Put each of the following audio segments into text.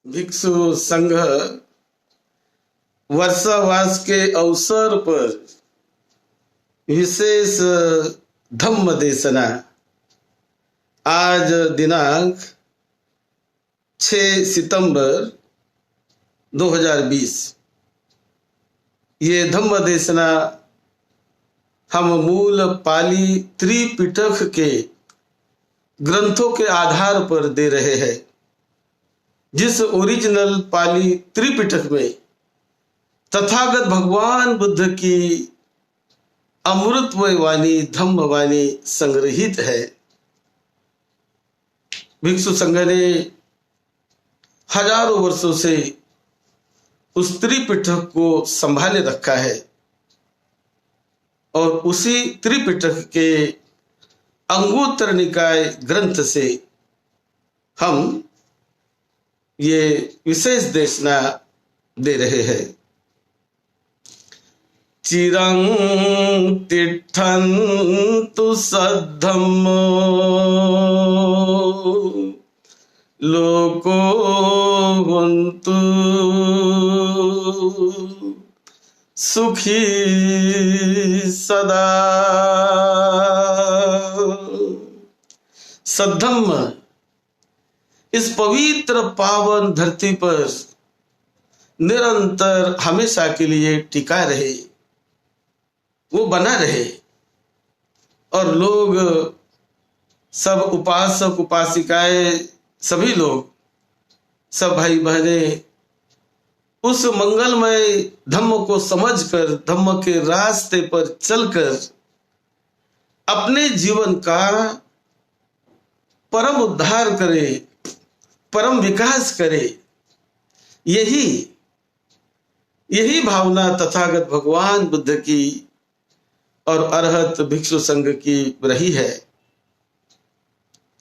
भिक्षु संघ वर्षावास के अवसर पर विशेष धम्म देशना आज दिनांक 6 सितंबर 2020। ये धम्म देशना हम मूल पाली त्रिपिटक के ग्रंथों के आधार पर दे रहे हैं। जिस ओरिजिनल पाली त्रिपिटक में तथागत भगवान बुद्ध की अमृतमय वाणी धम्म वाणी संग्रहित है। भिक्षु संघ ने हजारों वर्षों से उस त्रिपिटक को संभाले रखा है और उसी त्रिपिटक के अंगुत्तर निकाय ग्रंथ से हम ये विशेष देशना दे रहे हैं। चिरं तिष्ठन्तु सद्धम्मो लोको हन्तु सुखी सदा। सद्धम्म इस पवित्र पावन धरती पर निरंतर हमेशा के लिए टिका रहे, वो बना रहे और लोग सब उपासक उपासिकाएं सभी लोग सब भाई बहने उस मंगलमय धम्म को समझकर धम्म के रास्ते पर चलकर अपने जीवन का परम उद्धार करे, परम विकास करे। यही भावना तथागत भगवान बुद्ध की और अरहत भिक्षु संघ की रही है।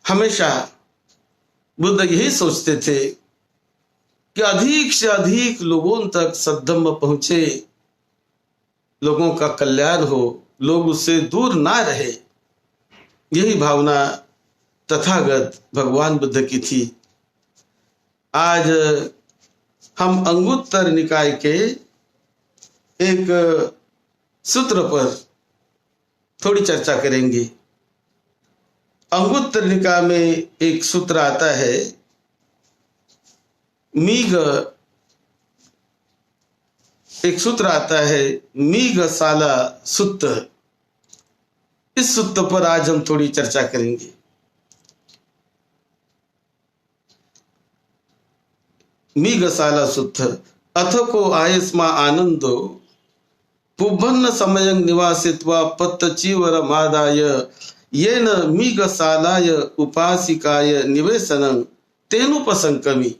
हमेशा बुद्ध यही सोचते थे कि अधिक से अधिक लोगों तक सद्धम्म पहुंचे, लोगों का कल्याण हो, लोग उससे दूर ना रहे। यही भावना तथागत भगवान बुद्ध की थी। आज हम अंगुत्तर निकाय के एक सूत्र पर थोड़ी चर्चा करेंगे। अंगुत्तर निकाय में एक सूत्र आता है, मीघशाला सुत्त। इस सूत्र पर आज हम थोड़ी चर्चा करेंगे। मीघशाला सुत्थ अथ को आयस्मा आनंदो पुबन्न समयं निवासित्वा पत्तचीवर मादाय येन मीघशालाय उपासिकाय निवेशनं तेनुपसंकमि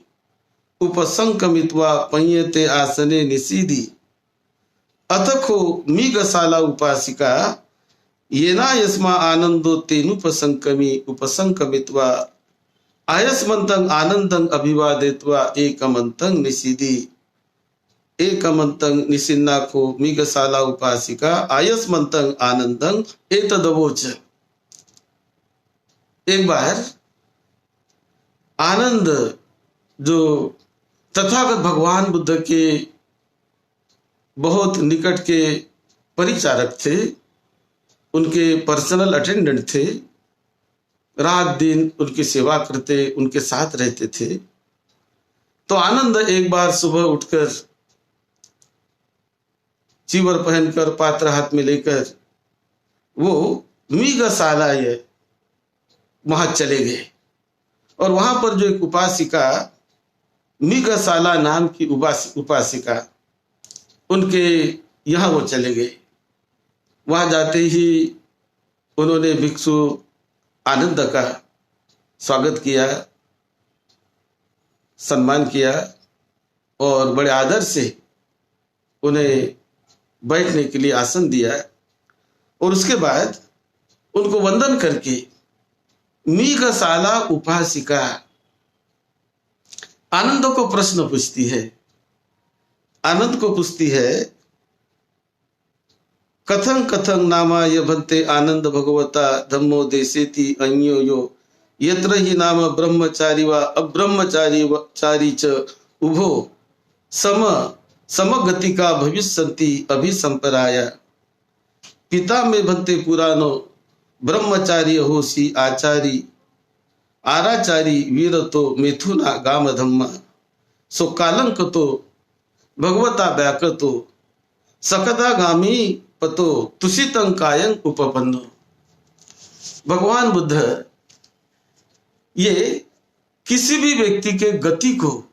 उपसंकमित्वा पय्यते आसने निसीदि। अथको मीघशाला उपासिका येना यस्मा आनंदो तेनुपसंकमि उपसंकमित्वा आयस्मन्तं आनंदं अभिवादित्वा एकमन्तं निसीदि। एकमन्तं निसिन्नाको मीघशाला उपासिका आयस्मन्तं आनंदं एतदवोच। एक बार आनंद जो तथागत भगवान बुद्ध के बहुत निकट के परिचारक थे, उनके पर्सनल अटेंडेंट थे, रात दिन उनकी सेवा करते, उनके साथ रहते थे। तो आनंद एक बार सुबह उठकर चीवर पहनकर पात्र हाथ में लेकर वो मीघशाला वहां चले गए और वहां पर जो एक उपासिका मीघशाला नाम की उपासिका उनके यहाँ वो चले गए। वहां जाते ही उन्होंने भिक्षु आनंद का स्वागत किया, सम्मान किया और बड़े आदर से उन्हें बैठने के लिए आसन दिया और उसके बाद उनको वंदन करके मीघशाला उपासिका आनंद को प्रश्न पूछती है। आनंद को पूछती है, कथं कथं नामाय भन्ते आनंद भगवता धम्मो देसेति अन्यो यो यत्र ही नाम ब्रह्मचारी व अब्रह्मचारी च उभो सम समगति का भविष्यन्ति अभिसंपराया। पिता में भंते पुराणो ब्रह्मचारी होसी आचारी आराचारी वीरतो मिथुना गाम धम्मा सो कालंक तो भगवता व्याकतो सकदा गामी पतो तुषितं कायं उपपन्नो। भगवान बुद्ध ये किसी भी व्यक्ति के गति को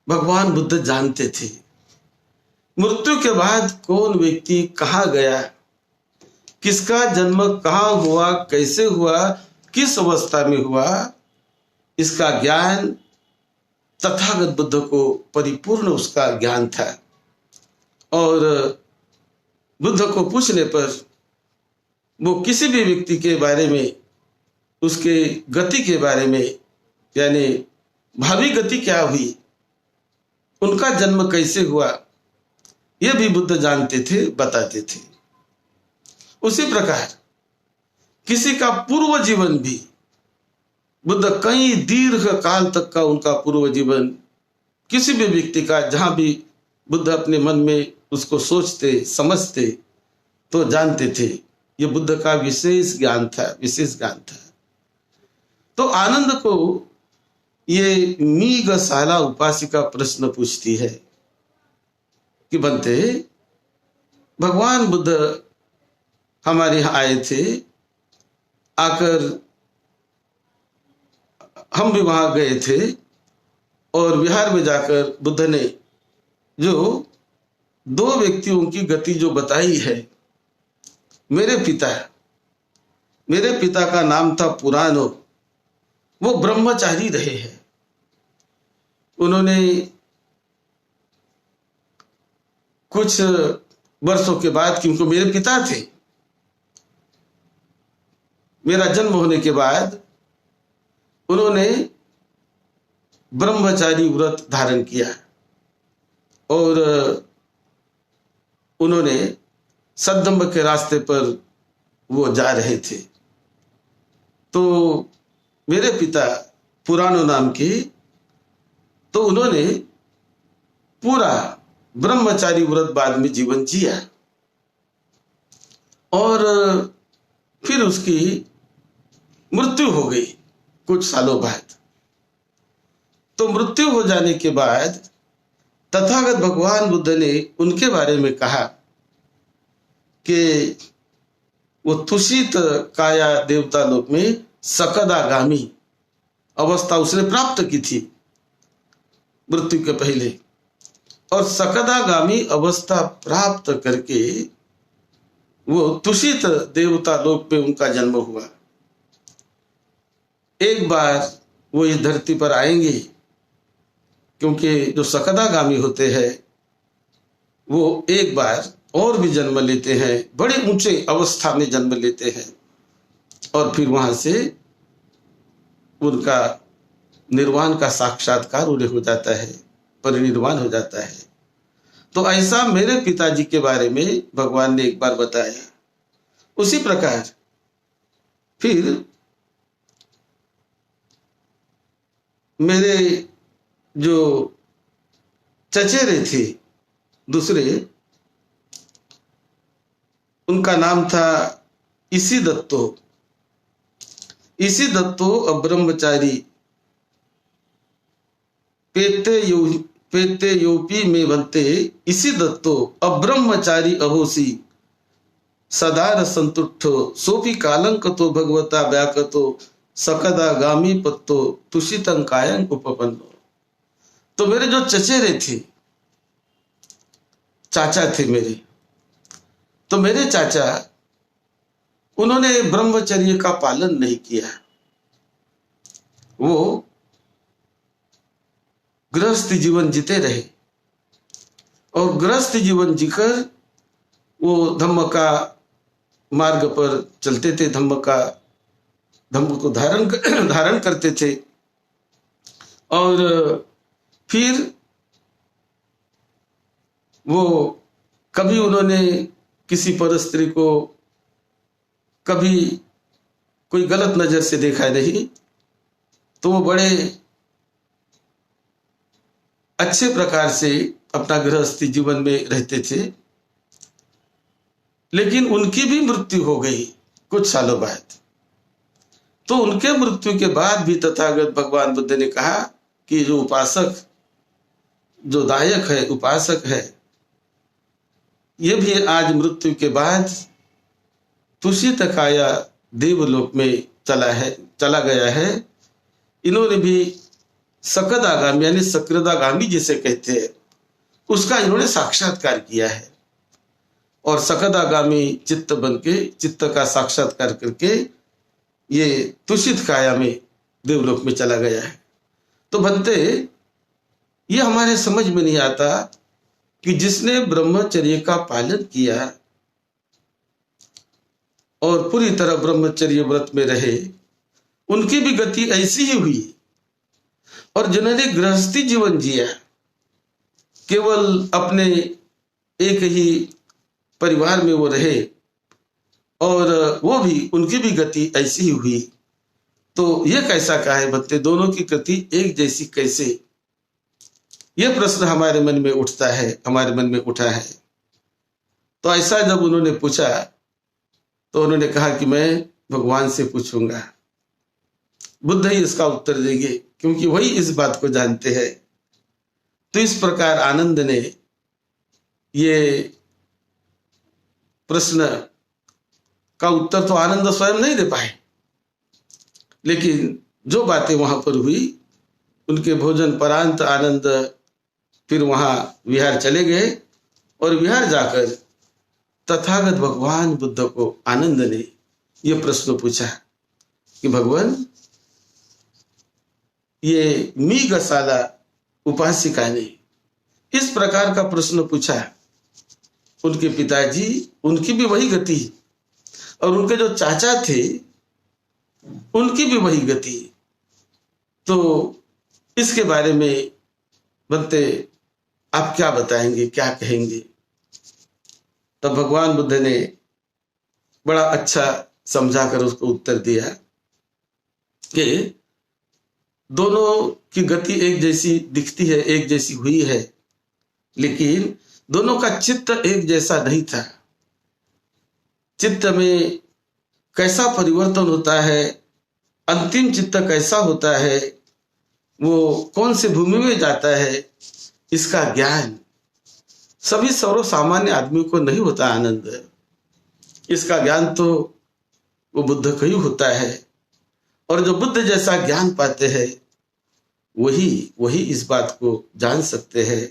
भगवान बुद्ध जानते थे। मृत्यु के बाद कौन व्यक्ति कहाँ गया, किसका जन्म कहाँ हुआ, कैसे हुआ, किस अवस्था में हुआ, इसका ज्ञान तथागत बुद्ध को परिपूर्ण उसका ज्ञान था। और बुद्ध को पूछने पर वो किसी भी व्यक्ति के बारे में, उसके गति के बारे में, यानी भावी गति क्या हुई, उनका जन्म कैसे हुआ, यह भी बुद्ध जानते थे, बताते थे। उसी प्रकार किसी का पूर्व जीवन भी बुद्ध कई दीर्घ काल तक का उनका पूर्व जीवन किसी भी व्यक्ति का जहां भी बुद्ध अपने मन में उसको सोचते समझते तो जानते थे। ये बुद्ध का विशेष ज्ञान था, विशेष ज्ञान था। तो आनंद को ये मीगशाला उपासिका प्रश्न पूछती है कि बनते भगवान बुद्ध हमारे यहाँ आए थे, आकर हम भी वहां गए थे और बिहार में जाकर बुद्ध ने जो दो व्यक्तियों की गति जो बताई है, मेरे पिता का नाम था पुराणो, वो ब्रह्मचारी रहे हैं। उन्होंने कुछ वर्षों के बाद, क्योंकि मेरे पिता थे, मेरा जन्म होने के बाद उन्होंने ब्रह्मचारी व्रत धारण किया और उन्होंने सद्धम्भ के रास्ते पर वो जा रहे थे। तो मेरे पिता पुराणो नाम के, तो उन्होंने पूरा ब्रह्मचारी व्रत बाद में जीवन जिया और फिर उसकी मृत्यु हो गई कुछ सालों बाद। तो मृत्यु हो जाने के बाद तथागत भगवान बुद्ध ने उनके बारे में कहा कि वो तुषित काया देवता लोक में सकदागामी अवस्था उसने प्राप्त की थी मृत्यु के पहले, और सकदागामी अवस्था प्राप्त करके वो तुषित देवता लोक में उनका जन्म हुआ। एक बार वो इस धरती पर आएंगे, क्योंकि जो सकदागामी होते हैं वो एक बार और भी जन्म लेते हैं, बड़े ऊंचे अवस्था में जन्म लेते हैं और फिर वहां से उनका निर्वाण का साक्षात्कार उन्हें हो जाता है, परिनिर्वाण हो जाता है। तो ऐसा मेरे पिताजी के बारे में भगवान ने एक बार बताया। उसी प्रकार फिर मेरे जो चचेरे थे दूसरे, उनका नाम था इसी दत्तो अब्रह्मचारी पेते योपी में बनते इसी दत्तो अब्रह्मचारी अहोसी सदार संतुष्टो सोपी कालंकतो भगवता व्याकतो सकदा गामी पत्तो तुषितं कायं उपपन्नो। तो मेरे जो चचेरे थे, चाचा थे मेरे, तो मेरे चाचा उन्होंने ब्रह्मचर्य का पालन नहीं किया। वो गृहस्थ जीवन जीते रहे और गृहस्थ जीवन जीकर वो धम्म का मार्ग पर चलते थे, धम्म को धारण करते थे। और फिर वो कभी उन्होंने किसी पर स्त्री को, कभी कोई गलत नजर से देखा नहीं, तो वो बड़े अच्छे प्रकार से अपना गृहस्थी जीवन में रहते थे। लेकिन उनकी भी मृत्यु हो गई कुछ सालों बाद। तो उनके मृत्यु के बाद भी तथागत भगवान बुद्ध ने कहा कि जो उपासक, जो दायक है, उपासक है, ये भी आज मृत्यु के बाद तुषित काया देवलोक में चला गया है। इन्होंने भी सकदागामी यानी सकृदागामी जिसे कहते हैं, उसका इन्होंने साक्षात्कार किया है। और सकदागामी चित्त बन के, चित्त का साक्षात्कार करके ये तुषित काया में देवलोक में चला गया है। तो भक्ते, ये हमारे समझ में नहीं आता कि जिसने ब्रह्मचर्य का पालन किया और पूरी तरह ब्रह्मचर्य व्रत में रहे, उनकी भी गति ऐसी ही हुई। और जिन्होंने गृहस्थी जीवन जिया, केवल अपने एक ही परिवार में वो रहे, और वो भी, उनकी भी गति ऐसी ही हुई। तो ये कैसा कहा है भक्ते, दोनों की गति एक जैसी कैसे? ये प्रश्न हमारे मन में उठता है, हमारे मन में उठा है। तो ऐसा जब उन्होंने पूछा तो उन्होंने कहा कि मैं भगवान से पूछूंगा, बुद्ध ही इसका उत्तर देंगे, क्योंकि वही इस बात को जानते हैं। तो इस प्रकार आनंद ने ये प्रश्न का उत्तर तो आनंद स्वयं नहीं दे पाए, लेकिन जो बातें वहां पर हुई, उनके भोजन परांत आनंद फिर वहां विहार चले गए। और विहार जाकर तथागत भगवान बुद्ध को आनंद ने यह प्रश्न पूछा कि भगवान, ये मी गसाला उपासिका ने इस प्रकार का प्रश्न पूछा। उनके पिताजी, उनकी भी वही गति, और उनके जो चाचा थे उनकी भी वही गति। तो इसके बारे में भक्ते आप क्या बताएंगे, क्या कहेंगे? तब भगवान बुद्ध ने बड़ा अच्छा समझाकर उसको उत्तर दिया कि दोनों की गति एक जैसी दिखती है, एक जैसी हुई है, लेकिन दोनों का चित्त एक जैसा नहीं था। चित्त में कैसा परिवर्तन होता है, अंतिम चित्त कैसा होता है, वो कौन से भूमि में जाता है, इसका ज्ञान सभी सर्व सामान्य आदमियों को नहीं होता। आनंद, इसका ज्ञान तो वो बुद्ध को ही होता है। और जो बुद्ध जैसा ज्ञान पाते हैं वही इस बात को जान सकते हैं।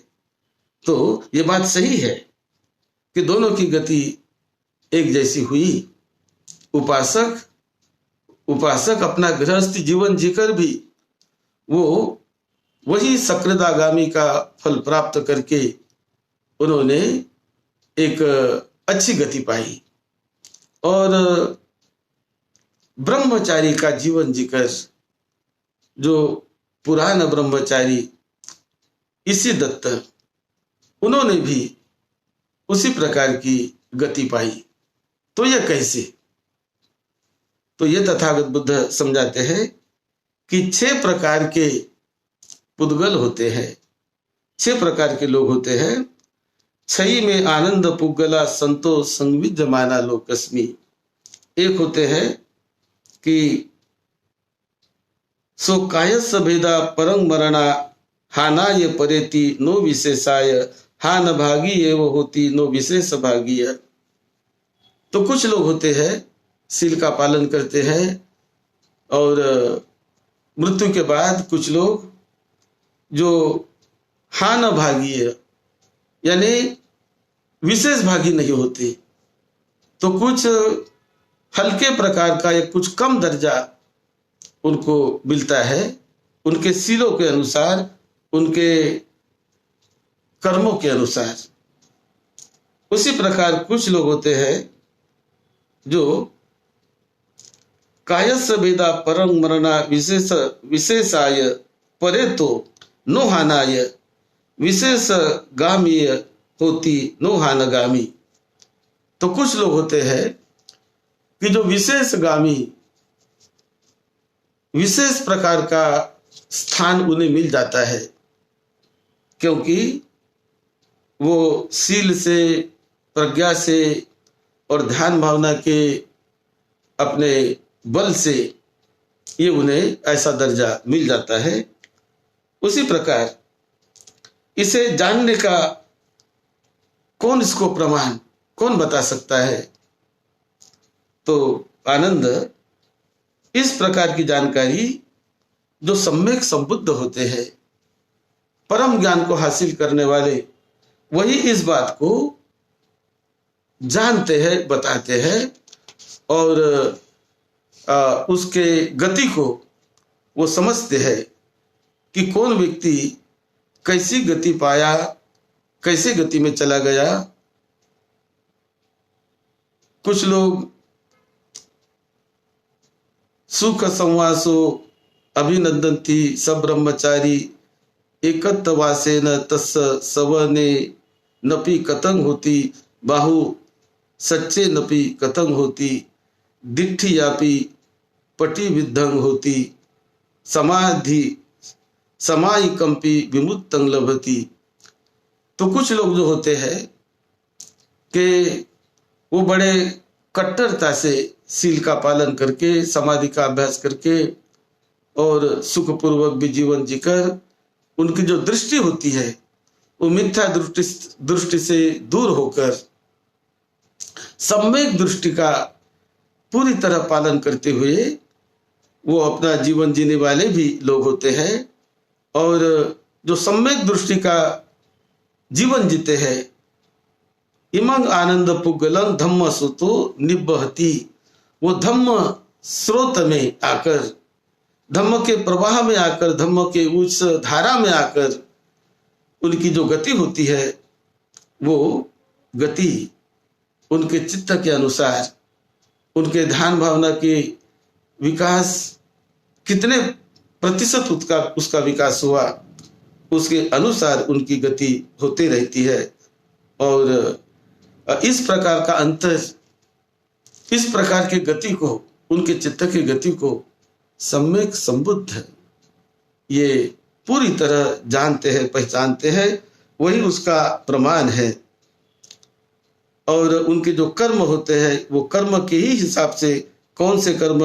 तो ये बात सही है कि दोनों की गति एक जैसी हुई। उपासक अपना गृहस्थ जीवन जीकर भी वो वही सकृदागामी का फल प्राप्त करके उन्होंने एक अच्छी गति पाई। और ब्रह्मचारी का जीवन जीकर जो पुराना ब्रह्मचारी इसी दत्त, उन्होंने भी उसी प्रकार की गति पाई। तो यह कैसे? तो ये तथागत बुद्ध समझाते हैं कि 6 प्रकार के पुद्गल होते हैं, 6 प्रकार के लोग होते हैं। 6 में आनंद पुद्गला संतोष संविद्यमाना लोकस्मि। एक होते हैं कि सो कायस्स भेदा परंग मरणा हानाय परेति नो विशेषाय हान भागी एव होती नो विशेष भागीय। तो कुछ लोग होते हैं सील का पालन करते हैं, और मृत्यु के बाद कुछ लोग जो हान भागीय यानी विशेष भागी नहीं होते, तो कुछ हल्के प्रकार का या कुछ कम दर्जा उनको मिलता है उनके सीलों के अनुसार, उनके कर्मों के अनुसार। उसी प्रकार कुछ लोग होते हैं जो कायस्स भेदा परं मरणा विशेषाय परे तो नो हानाय विशेष गामीय होती नो हानगामी। तो कुछ लोग होते हैं कि जो विशेष गामी विशेष प्रकार का स्थान उन्हें मिल जाता है, क्योंकि वो शील से, प्रज्ञा से और ध्यान भावना के अपने बल से ये उन्हें ऐसा दर्जा मिल जाता है। उसी प्रकार इसे जानने का कौन इसको प्रमाण कौन बता सकता है? तो आनंद इस प्रकार की जानकारी जो सम्यक संबुद्ध होते हैं, परम ज्ञान को हासिल करने वाले, वही इस बात को जानते हैं, बताते हैं और उसके गति को वो समझते हैं कि कौन व्यक्ति कैसी गति पाया, कैसे गति में चला गया। कुछ लोग सुख संवासो अभिनंदन्ति सब ब्रह्मचारी एकत्वासेन तस् सवने नपि कतंग होती बाहु सच्चे नपि कतंग होती दिट्ठी यापि पटी विद्धंग होती समाधि समाई कंपी विमुक्तंग लभती। तो कुछ लोग जो होते हैं कि वो बड़े कट्टरता से शील का पालन करके, समाधि का अभ्यास करके और सुखपूर्वक भी जीवन जीकर उनकी जो दृष्टि होती है वो मिथ्या दृष्टि से दूर होकर सम्यक दृष्टि का पूरी तरह पालन करते हुए वो अपना जीवन जीने वाले भी लोग होते हैं। और जो सम्यक दृष्टि का जीवन जीते हैं, इमंग आनंद पुगलं धम्म सुतो निबहती, वो धम्म स्रोत में आकर, धम्म के प्रवाह में आकर, धम्म के उस धारा में आकर उनकी जो गति होती है, वो गति उनके चित्त के अनुसार, उनके ध्यान भावना के विकास कितने प्रतिशत उसका विकास हुआ, उसके अनुसार उनकी गति होती रहती है। और इस प्रकार का अंतर, इस प्रकार की गति को, उनके चित्त की गति को सम्यक संबुद्ध ये पूरी तरह जानते हैं, पहचानते हैं, वही उसका प्रमाण है। और उनके जो कर्म होते हैं वो कर्म के ही हिसाब से कौन से कर्म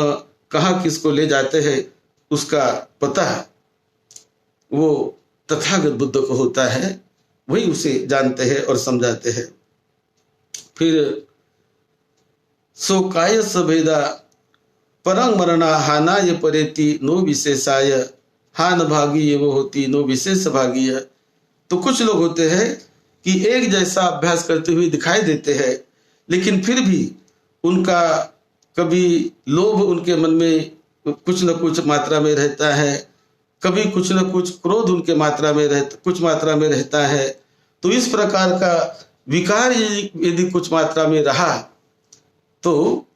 कहाँ किसको ले जाते हैं उसका पता वो तथागत बुद्ध को होता है, वही उसे जानते हैं और समझाते हैं। फिर सो काय सभेदा परंग मरणा हानाय परेति नो विशेषाय हान भागी ये वो होती नो विशेष भागी। तो कुछ लोग होते हैं कि एक जैसा अभ्यास करते हुए दिखाई देते हैं, लेकिन फिर भी उनका कभी लोभ उनके मन में कुछ न कुछ मात्रा में रहता है, कभी कुछ न कुछ क्रोध उनके कुछ मात्रा में रहता है। तो इस प्रकार का विकार यदि कुछ मात्रा में रहा तो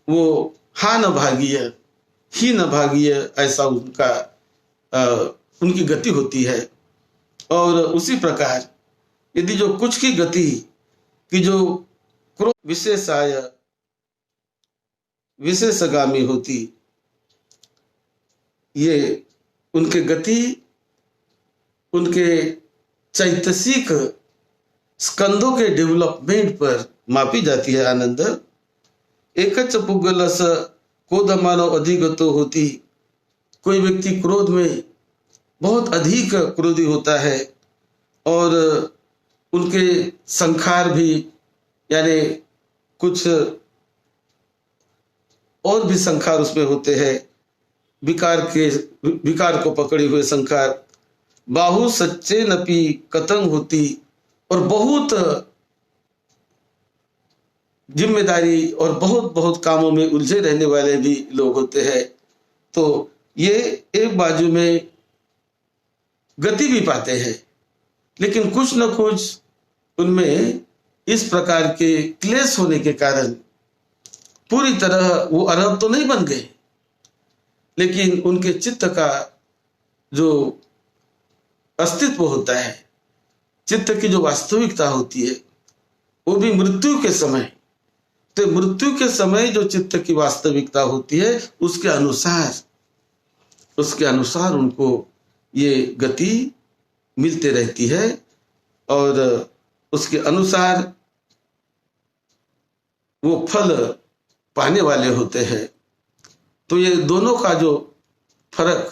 वो हा न भागीय ही न भागीय ऐसा उनकी गति होती है। और उसी प्रकार यदि जो कुछ की गति की जो क्रोध विशेषाय विशेषगामी होती, ये उनके गति उनके चैतसिक स्कंदों के डेवलपमेंट पर मापी जाती है। आनंद एकच पुगलस क्रोधमानो अधिगतो होती, कोई व्यक्ति क्रोध में बहुत अधिक क्रोधी होता है और उनके संखार भी, यानी कुछ और भी संखार उसमें होते हैं, विकार को पकड़े हुए संखार, बाहु सच्चे नपी कतंग होती, और बहुत जिम्मेदारी और बहुत बहुत कामों में उलझे रहने वाले भी लोग होते हैं। तो ये एक बाजू में गति भी पाते हैं, लेकिन कुछ न कुछ उनमें इस प्रकार के क्लेश होने के कारण पूरी तरह वो अरहत तो नहीं बन गए, लेकिन उनके चित्त का जो अस्तित्व होता है, चित्त की जो वास्तविकता होती है, वो भी मृत्यु के समय, तो मृत्यु के समय जो चित्त की वास्तविकता होती है उसके अनुसार उसके अनुसार उनको ये गति मिलते रहती है और उसके अनुसार वो फल पाने वाले होते हैं। तो ये दोनों का जो फर्क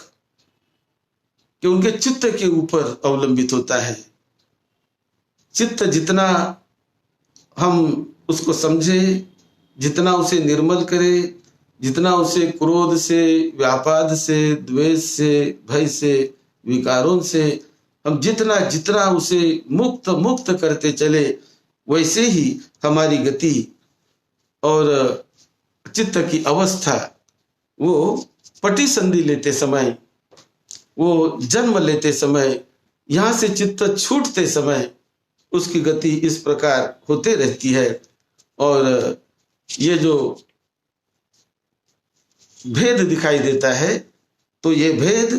कि उनके चित्त के ऊपर अवलंबित होता है। चित्त जितना हम उसको समझे, जितना उसे निर्मल करे, जितना उसे क्रोध से, व्यापाद से, द्वेष से, भय से, विकारों से हम जितना जितना उसे मुक्त मुक्त करते चले, वैसे ही हमारी गति और चित्त की अवस्था वो पटी संधि लेते समय, वो जन्म लेते समय, यहाँ से चित्त छूटते समय उसकी गति इस प्रकार होते रहती है। और ये जो भेद दिखाई देता है, तो ये भेद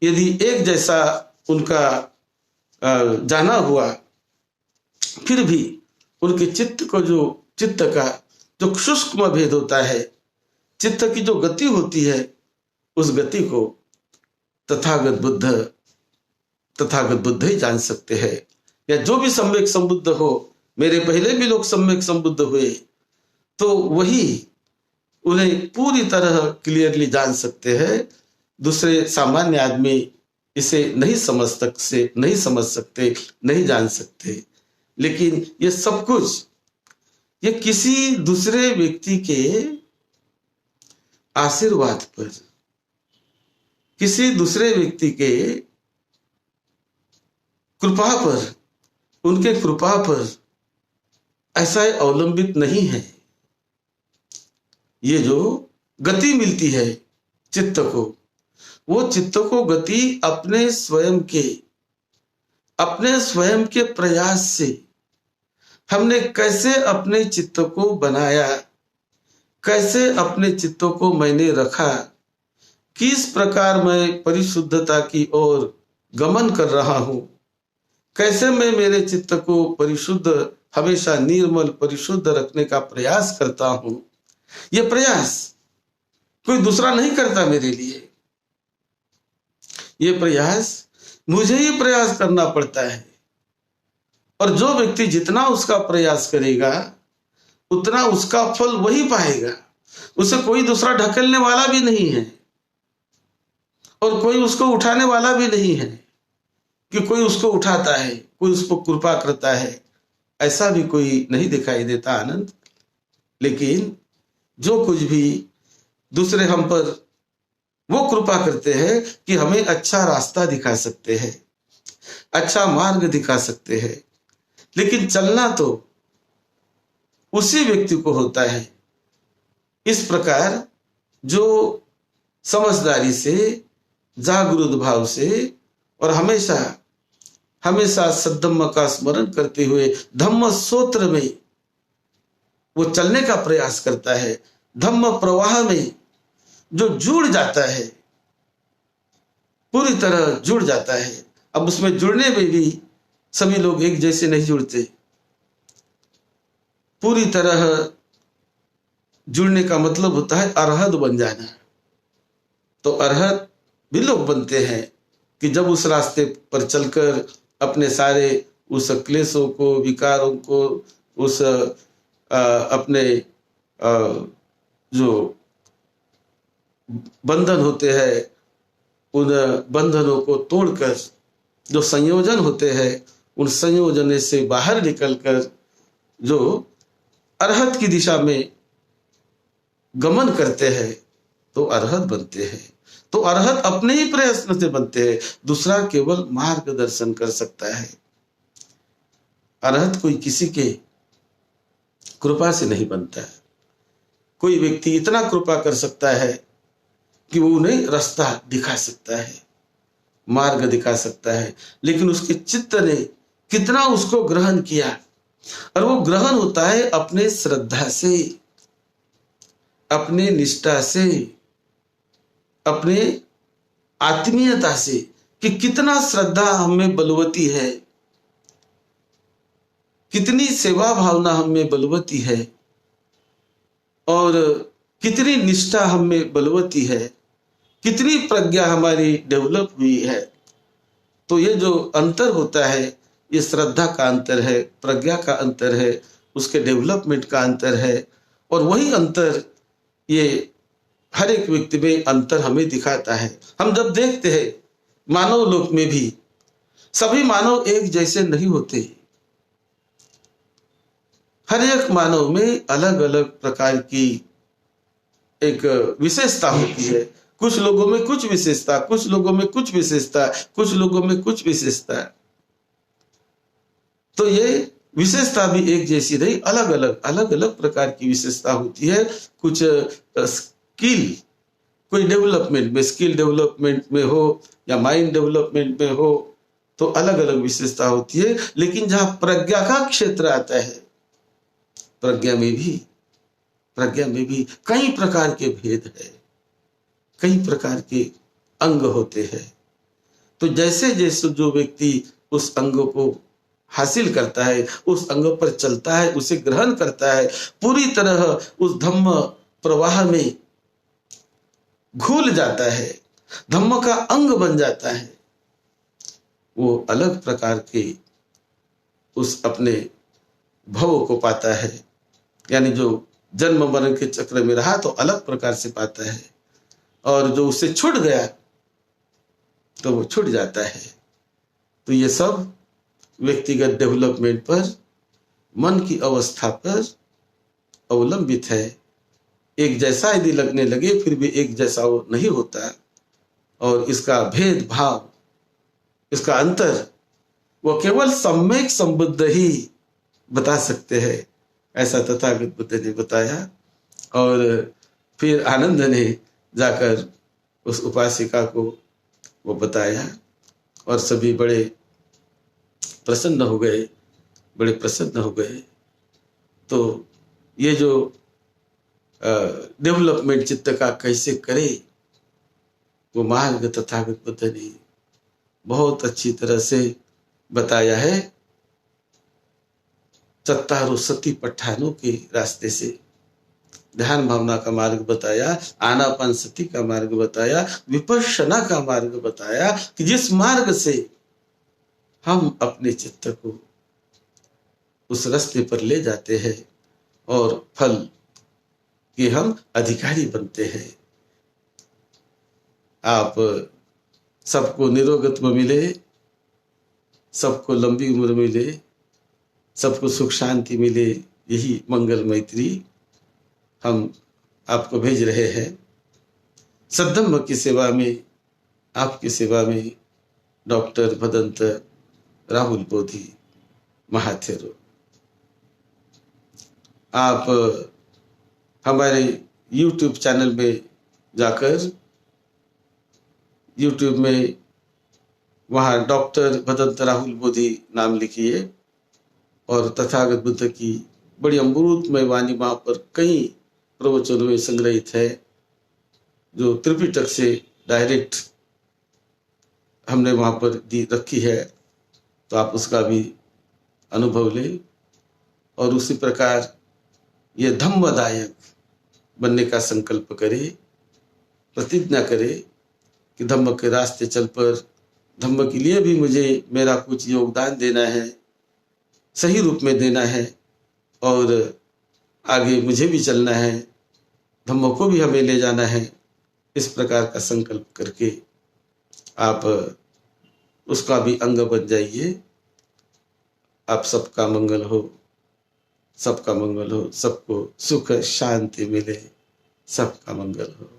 यदि एक जैसा उनका जाना हुआ, फिर भी उनके चित्त को चित्त का जो सूक्ष्म भेद होता है, चित्त की जो गति होती है, उस गति को तथागत बुद्ध ही जान सकते हैं। या जो भी सम्यक संबुद्ध हो, मेरे पहले भी लोग सम्यक संबुद्ध हुए, तो वही उन्हें पूरी तरह क्लियरली जान सकते हैं। दूसरे सामान्य आदमी इसे नहीं समझ सकते, नहीं जान सकते। लेकिन ये सब कुछ ये किसी दूसरे व्यक्ति के आशीर्वाद पर, किसी दूसरे व्यक्ति के कृपा पर, उनके कृपा पर ऐसा अवलंबित नहीं है। ये जो गति मिलती है चित्त को, वो चित्त को गति अपने स्वयं के प्रयास से हमने कैसे अपने चित्त को बनाया, कैसे अपने चित्त को मैंने रखा, किस प्रकार मैं परिशुद्धता की ओर गमन कर रहा हूं, कैसे मैं मेरे चित्त को परिशुद्ध, हमेशा निर्मल परिशुद्ध रखने का प्रयास करता हूं। यह प्रयास कोई दूसरा नहीं करता मेरे लिए, यह प्रयास मुझे ही प्रयास करना पड़ता है। और जो व्यक्ति जितना उसका प्रयास करेगा, उतना उसका फल वही पाएगा। उसे कोई दूसरा ढकेलने वाला भी नहीं है और कोई उसको उठाने वाला भी नहीं है कि कोई उसको उठाता है, कोई उसको कृपा करता है, ऐसा भी कोई नहीं दिखाई देता आनंद। लेकिन जो कुछ भी दूसरे हम पर वो कृपा करते हैं कि हमें अच्छा रास्ता दिखा सकते हैं, अच्छा मार्ग दिखा सकते हैं, लेकिन चलना तो उसी व्यक्ति को होता है। इस प्रकार जो समझदारी से, जागरूक भाव से और हमेशा सद्धम्म का स्मरण करते हुए धम्म सूत्र में वो चलने का प्रयास करता है, धम्म प्रवाह में जो जुड़ जाता है, पूरी तरह जुड़ जाता है। अब उसमें जुड़ने में भी सभी लोग एक जैसे नहीं जुड़ते। पूरी तरह जुड़ने का मतलब होता है अरहत बन जाना। तो अरहत भी लोग बनते हैं कि जब उस रास्ते पर चलकर अपने सारे उस क्लेशों को, विकारों को, उस अपने जो बंधन होते हैं, उन बंधनों को तोड़कर जो संयोजन होते हैं, उन संयोजन से बाहर निकलकर जो अरहत की दिशा में गमन करते हैं, तो अरहत बनते हैं। तो अरहत अपने ही प्रयत्न से बनते हैं, दूसरा केवल मार्गदर्शन कर सकता है। अरहत कोई किसी के कृपा से नहीं बनता है। कोई व्यक्ति इतना कृपा कर सकता है कि वो उन्हें रास्ता दिखा सकता है, मार्ग दिखा सकता है, लेकिन उसके चित्त ने कितना उसको ग्रहण किया। और वो ग्रहण होता है अपने श्रद्धा से, अपने निष्ठा से, अपने आत्मीयता से, कि कितना श्रद्धा हमें बलवती है, कितनी सेवा भावना हमें बलवती है और कितनी निष्ठा हमें बलवती है। कितनी प्रज्ञा हमारी डेवलप हुई है। तो ये जो अंतर होता है, ये श्रद्धा का अंतर है, प्रज्ञा का अंतर है, उसके डेवलपमेंट का अंतर है। और वही अंतर ये हर एक व्यक्ति में अंतर हमें दिखाता है। हम जब देखते हैं मानव लोक में भी सभी मानव एक जैसे नहीं होते। हर एक मानव में अलग अलग प्रकार की एक विशेषता होती है। कुछ लोगों में कुछ विशेषता, कुछ लोगों में कुछ विशेषता, कुछ लोगों में कुछ विशेषता। तो ये विशेषता भी एक जैसी नहीं, अलग अलग प्रकार की विशेषता होती है। कुछ स्किल, कोई डेवलपमेंट में, स्किल डेवलपमेंट में हो या माइंड डेवलपमेंट में हो, तो अलग अलग विशेषता होती है। लेकिन जहां प्रज्ञा का क्षेत्र आता है, प्रज्ञा में भी कई प्रकार के भेद है, कई प्रकार के अंग होते हैं। तो जैसे जैसे जो व्यक्ति उस अंग को हासिल करता है, उस अंग पर चलता है, उसे ग्रहण करता है, पूरी तरह उस धम्म प्रवाह में घुल जाता है, धम्म का अंग बन जाता है, वो अलग प्रकार के उस अपने भव को पाता है। यानी जो जन्म मरण के चक्र में रहा तो अलग प्रकार से पाता है, और जो उससे छूट गया तो वो छूट जाता है। तो ये सब व्यक्तिगत डेवलपमेंट पर, मन की अवस्था पर अवलंबित है। एक जैसा यदि लगने लगे फिर भी एक जैसा वो नहीं होता, और इसका भेदभाव, इसका अंतर वो केवल सम्यक संबुद्ध ही बता सकते हैं, ऐसा तथागत बुद्ध ने बताया। और फिर आनंद ने जाकर उस उपासिका को वो बताया, और सभी बड़े प्रसन्न हो गए। तो ये जो डेवलपमेंट चित्त का कैसे करे, वो मार्ग तथागत बुद्ध ने बहुत अच्छी तरह से बताया है। चत्तारो सती पठानों के रास्ते से ध्यान भावना का मार्ग बताया, आनापान सती का मार्ग बताया, विपश्यना का मार्ग बताया, कि जिस मार्ग से हम अपने चित्त को उस रास्ते पर ले जाते हैं और फल के हम अधिकारी बनते हैं। आप सबको निरोगत्व मिले, सबको लंबी उम्र मिले, सबको सुख शांति मिले, यही मंगल मैत्री हम आपको भेज रहे हैं। सद्धम्म की सेवा में, आपकी सेवा में डॉक्टर भदंत राहुल बोधी महाथेरो। आप हमारे YouTube चैनल में जाकर, YouTube में वहाँ डॉक्टर भदंत राहुल बोधी नाम लिखिए, और तथागत बुद्ध की बड़ी अमृतमय वाणी वहाँ पर कई प्रवचनों में संग्रहित है, जो त्रिपिटक से डायरेक्ट हमने वहाँ पर दी रखी है। तो आप उसका भी अनुभव लें, और उसी प्रकार ये धम्मदायक बनने का संकल्प करें, प्रतिज्ञा करें कि धम्म के रास्ते चल पर, धम्म के लिए भी मुझे मेरा कुछ योगदान देना है, सही रूप में देना है, और आगे मुझे भी चलना है, धम्म को भी हमें ले जाना है। इस प्रकार का संकल्प करके आप उसका भी अंग बन जाइए। आप सबका मंगल हो, सबका मंगल हो, सबको सुख शांति मिले, सबका मंगल हो।